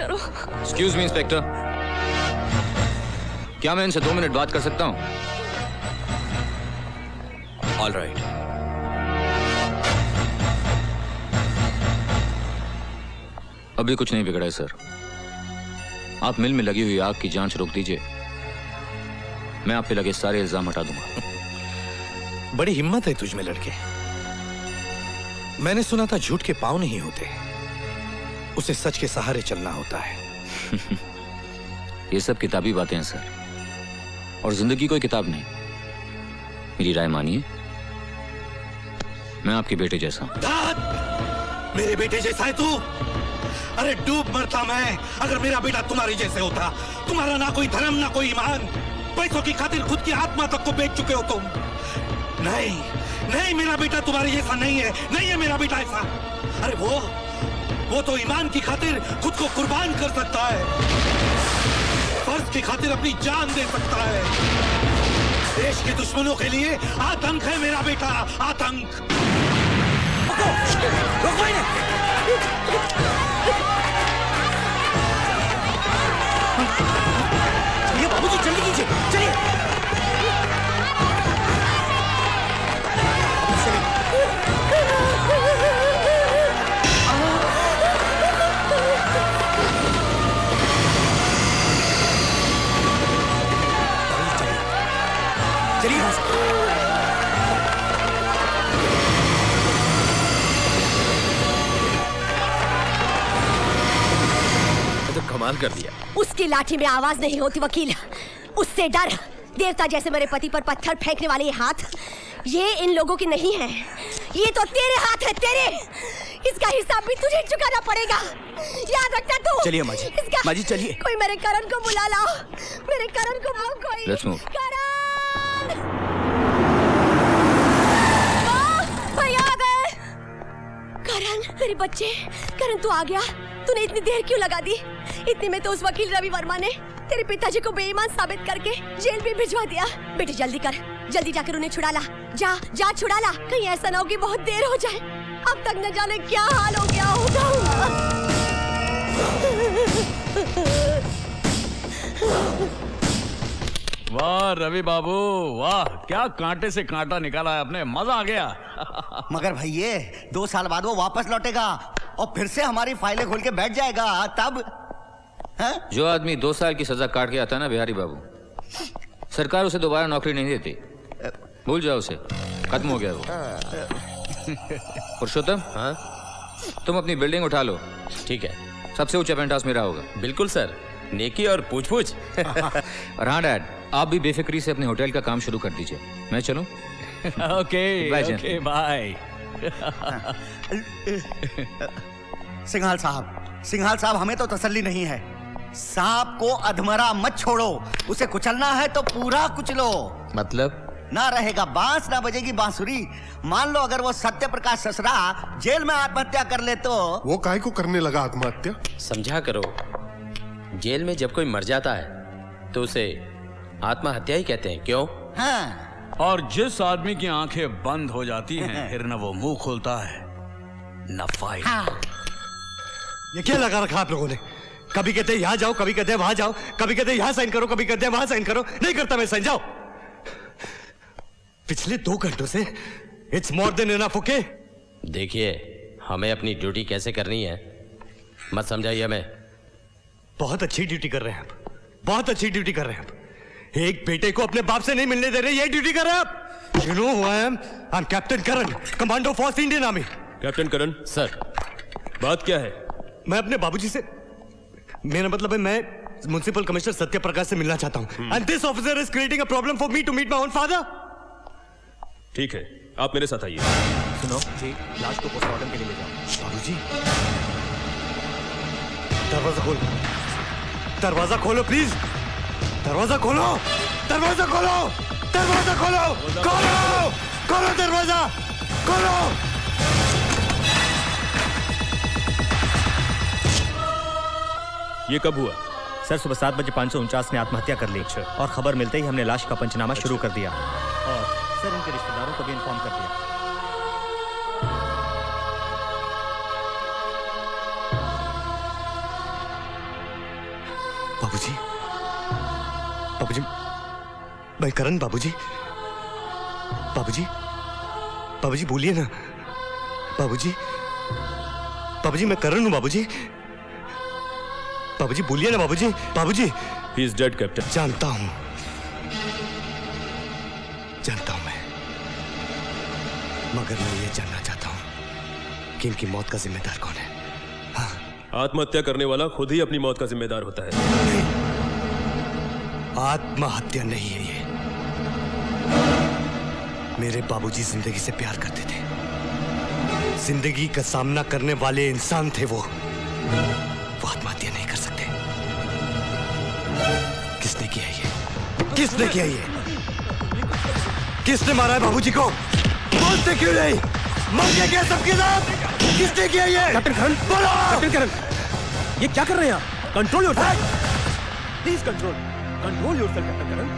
करो। Excuse me inspector, क्या मैं इनसे 2 मिनट बात कर सकता हूँ? All right. अभी कुछ नहीं बिगड़ा है सर। आप मिल में लगी हुई आग की जांच रोक दीजिए, मैं आप पे लगे सारे इल्जाम हटा दूंगा। बड़ी हिम्मत है तुझ में लड़के। मैंने सुना था झूठ के पांव नहीं होते, उसे सच के सहारे चलना होता है। ये सब किताबी बातें हैं सर, और जिंदगी कोई किताब नहीं। मेरी राय मानिए, मैं आपके बेटे जैसा हूं। मेरे बेटे जैसा है तू? अरे डूब मरता मैं अगर मेरा बेटा तुम्हारी जैसे होता। तुम्हारा ना कोई धर्म ना कोई ईमान, पैसों की खातिर खुद की आत्मा तक को बेच चुके हो तुम। नहीं नहीं, मेरा बेटा तुम्हारे जैसा नहीं है, नहीं है मेरा बेटा ऐसा। अरे वो तो ईमान की खातिर खुद को कुर्बान कर सकता है, फर्ज की खातिर अपनी जान दे सकता है। देश के दुश्मनों के लिए आतंक है मेरा बेटा, आतंक। रोको चलिए बाबूजी, जल्दी कीजिए, चलिए। कमाल कर दिया। उसकी लाठी में आवाज नहीं होती वकील, उससे डर। देवता जैसे मेरे पति पर पत्थर फेंकने वाले ये हाथ, ये इन लोगों की नहीं है, ये तो तेरे हाथ है, तेरे। इसका हिसाब भी तुझे चुकाना पड़ेगा, याद रखना तू। चलिए माँ जी, माँ जी चलिए। कोई मेरे करण को बुला लाओ, मेरे करण को बुलाओ कोई। Let's move. करण! भैया आ गए। करण, मेरे बच्चे, करण तू आ गया। तूने इतनी देर क्यों लगा दी? इतने में तो उस वकील रवि वर्मा ने तेरे पिताजी को बेईमान साबित करके जेल में भिजवा दिया। बेटे जल्दी कर, जल्दी जाकर उन्हें छुड़ा ला। जा जा छुड़ा ला, कहीं ऐसा ना हो कि बहुत देर हो जाए। अब तक न जाने क्या हाल हो गया होगा। वाह रवि बाबू वाह, क्या कांटे से कांटा निकाला है आपने, मजा आ गया। मगर भैया 2 साल बाद वो वापस लौटेगा और फिर से हमारी फाइलें खोल के बैठ जाएगा, तब है? जो आदमी 2 साल की सजा काट के आता है ना बिहारी बाबू, सरकार उसे दोबारा नौकरी नहीं देती। भूल जाओ उसे, खत्म हो गया वो। पुरुषोत्तम, हाँ तुम अपनी बिल्डिंग उठा लो। ठीक है। सबसे ऊंचा पेंट हाउस मेरा होगा। बिल्कुल सर, नेकी और पूछ पूछ। और हाँ डैड, आप भी बेफिक्री से अपने होटल का काम शुरू कर दीजिए। मैं चलूं? Okay okay bye. सिंघाल साहब हमें तो तसल्ली नहीं है। सांप को अधमरा मत छोड़ो, उसे कुचलना है तो पूरा कुचलो। मतलब? ना रहेगा बांस, ना बजेगी बांसुरी। मान लो अगर वो सत्य प्रकाश ससरा जेल में आत्महत्या कर ले तो। वो काहे को करने लगा आत्महत्या? समझा करो, जेल में जब कोई मर जाता है तो उसे आत्महत्या ही कहते हैं, क्यों? हाँ। और जिस आदमी की आंखें बंद हो जाती हैं, फिर न वो मुंह खोलता है न फाइल। हाँ। ये क्या लगा रखा आप लोगों ने? कभी कहते यहाँ जाओ, कभी कहते वहां जाओ, कभी कहते यहाँ साइन करो, कभी कहते वहां साइन करो। नहीं करता मैं साइन, जाओ। पिछले 2 घंटों से it's more than enough. Okay, देखिए हमें अपनी ड्यूटी कैसे करनी है मत समझाइए हमें। बहुत अच्छी ड्यूटी कर रहे हैं आप, बहुत अच्छी ड्यूटी कर रहे हैं आप। एक बेटे को अपने बाप से नहीं मिलने दे रहे, ये ड्यूटी कर रहे हैं आप। You know who I am? I am captain Karan, commando force Indian army. Captain Karan sir, बात क्या है? मैं अपने बाबूजी से, मेरा मतलब है मैं म्युनिसिपल कमिश्नर सत्य प्रकाश से मिलना चाहता हूं। And this officer is creating a problem for me to meet my own father. ठीक है, आप मेरे साथ आइए। सुनो जी, लाश को पोस्टमार्टम के लिए ले जाओ। बाबूजी, दरवाजा खोलो, दरवाजा खोलो प्लीज, दरवाजा खोलो, दरवाजा खोलो, दरवाजा खोलो, खोलो, खोलो दरवाजा, खोलो। ये कब हुआ? सर सुबह 7:0549 ने आत्महत्या कर ली और खबर मिलते ही हमने लाश का पंचनामा शुरू कर दिया और सर इनके रिश्तेदारों को भी इन्फॉर्म कर दिया। बाबूजी, बाबूजी, मैं करण बाबूजी, बाबूजी, बाबूजी बोलिए ना, बाबूजी, बाबूजी मैं करण हूं बाबूजी, बाबूजी बोलिए ना बाबूजी, बाबूजी। He is dead captain. जानता हूं, जानता हूं मैं, मगर मैं ये जानना चाहता हूं कि इनकी मौत का जिम्मेदार कौन है। आत्महत्या करने वाला खुद ही अपनी मौत का जिम्मेदार होता है। नहीं, आत्महत्या नहीं है ये। मेरे बाबूजी जिंदगी से प्यार करते थे, जिंदगी का सामना करने वाले इंसान थे वो आत्महत्या नहीं कर सकते। किसने किया ये? किसने किया ये? किसने मारा है बाबूजी को? बोलते क्यों नहीं? मर गया क्या सबके साथ? किसने किया ये? कैप्टन करण, बोलो! कैप्टन करण, ये क्या कर रहे हैं आप? Control yourself, please control yourself captain Karan.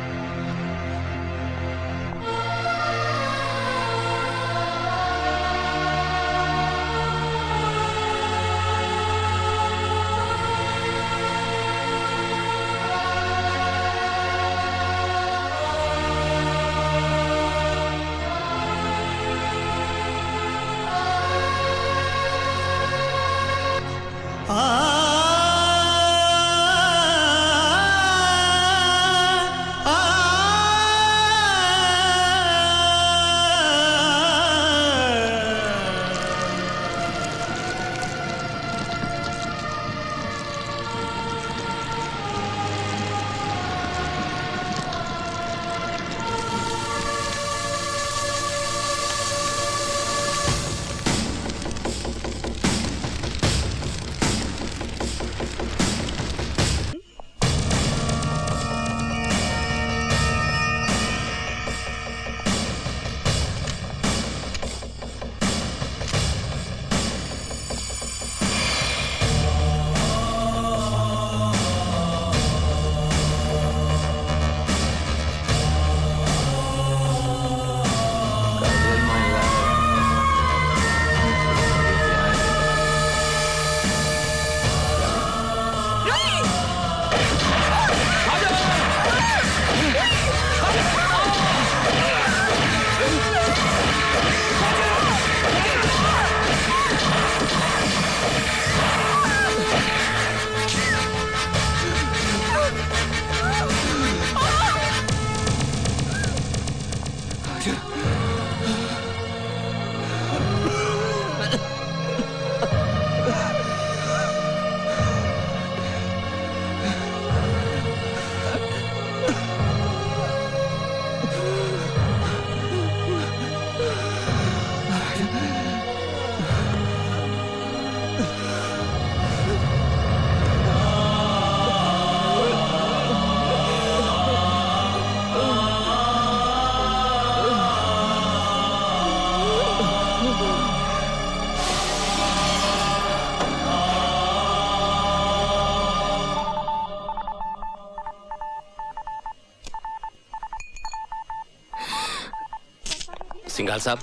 Singhal साहब,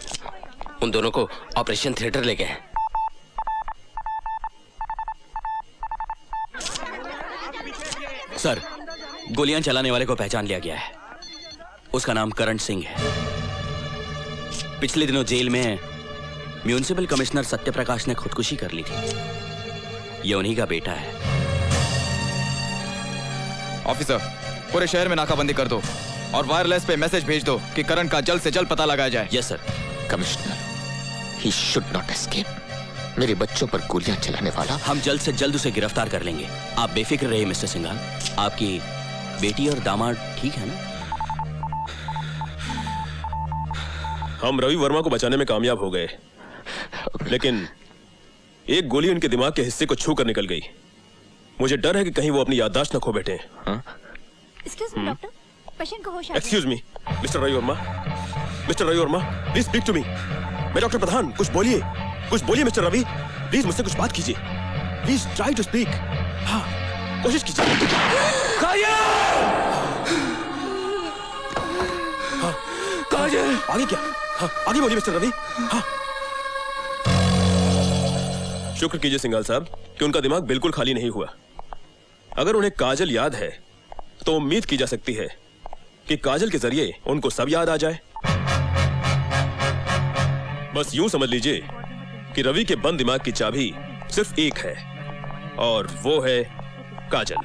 उन दोनों को ऑपरेशन थिएटर ले गए। सर, गोलियां चलाने वाले को पहचान लिया गया है। उसका नाम करण सिंह है। पिछले दिनों जेल में म्यूनिसिपल कमिश्नर सत्यप्रकाश ने खुदकुशी कर ली थी। ये उन्हीं का बेटा है। ऑफिसर, पूरे शहर में नाकाबंदी कर दो और वायरलेस पे मैसेज भेज दो कि करण का जल्द से जल्द पता लगाया जाए। Yes sir. Commissioner, he should not escape. मेरे बच्चों पर गोलियां चलाने वाला। हम जल्द से जल्द उसे गिरफ्तार कर लेंगे। आप बेफिक्र रहिए मिस्टर सिंघाल। आपकी बेटी और दामाद ठीक है ना? हम रवि वर्मा को बचाने में कामयाब हो गए, लेकिन एक गोली उनके दिमाग के हिस्से को छू कर निकल गई। मुझे डर है कि कहीं वो अपनी याददाश्त न खो बैठे। एक्सक्यूज मी डॉक्टर, पेशेंट को होश आ गया। Excuse me mister Ravi Verma, mister Ravi Verma, please speak to me. मैं डॉक्टर प्रधान, कुछ बोलिए, कुछ बोलिए मिस्टर रवि, प्लीज मुझसे कुछ बात कीजिए, प्लीज ट्राई टू स्पीक। हाँ, कोशिश कीजिए। हाँ, आगे क्या? हाँ, आगे बोलिए मिस्टर रवि। हाँ, शुक्र कीजिए सिंघाल साहब कि उनका दिमाग बिल्कुल खाली नहीं हुआ। अगर उन्हें काजल याद है तो उम्मीद की जा सकती है कि काजल के जरिए उनको सब याद आ जाए। बस यूं समझ लीजिए कि रवि के बंद दिमाग की चाबी सिर्फ एक है और वो है काजल।